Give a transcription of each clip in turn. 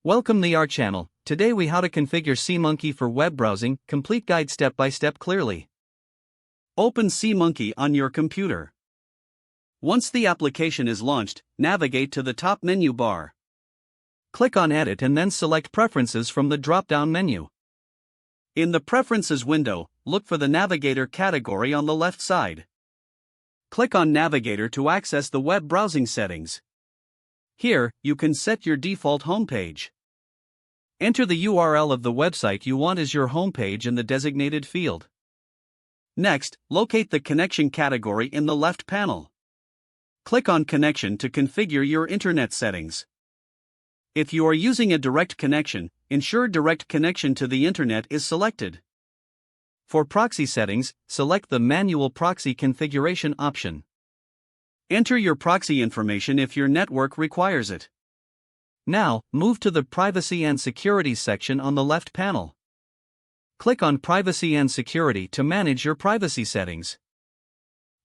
Welcome to our channel. Today we how to configure SeaMonkey for web browsing, complete guide step by step clearly. Open SeaMonkey on your computer. Once the application is launched, navigate to the top menu bar. Click on Edit and then select Preferences from the drop-down menu. In the Preferences window, look for the Navigator category on the left side. Click on Navigator to access the web browsing settings. Here, you can set your default homepage. Enter the URL of the website you want as your homepage in the designated field. Next, locate the connection category in the left panel. Click on Connection to configure your internet settings. If you are using a direct connection, ensure direct connection to the internet is selected. For proxy settings, select the Manual Proxy Configuration option. Enter your proxy information if your network requires it. Now, move to the Privacy and Security section on the left panel. Click on Privacy and Security to manage your privacy settings.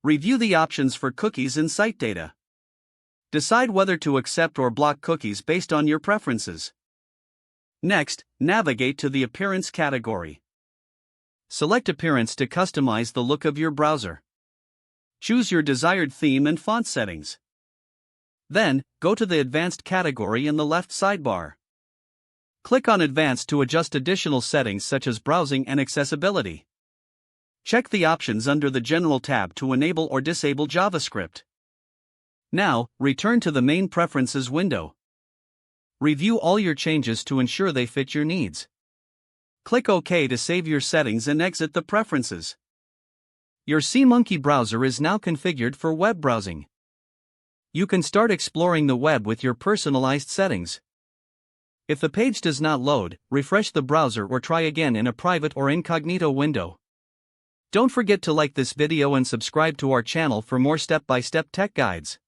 Review the options for cookies and site data. Decide whether to accept or block cookies based on your preferences. Next, navigate to the Appearance category. Select Appearance to customize the look of your browser. Choose your desired theme and font settings. Then, go to the Advanced category in the left sidebar. Click on Advanced to adjust additional settings such as browsing and accessibility. Check the options under the General tab to enable or disable JavaScript. Now, return to the main Preferences window. Review all your changes to ensure they fit your needs. Click OK to save your settings and exit the preferences. Your SeaMonkey browser is now configured for web browsing. You can start exploring the web with your personalized settings. If the page does not load, refresh the browser or try again in a private or incognito window. Don't forget to like this video and subscribe to our channel for more step-by-step tech guides.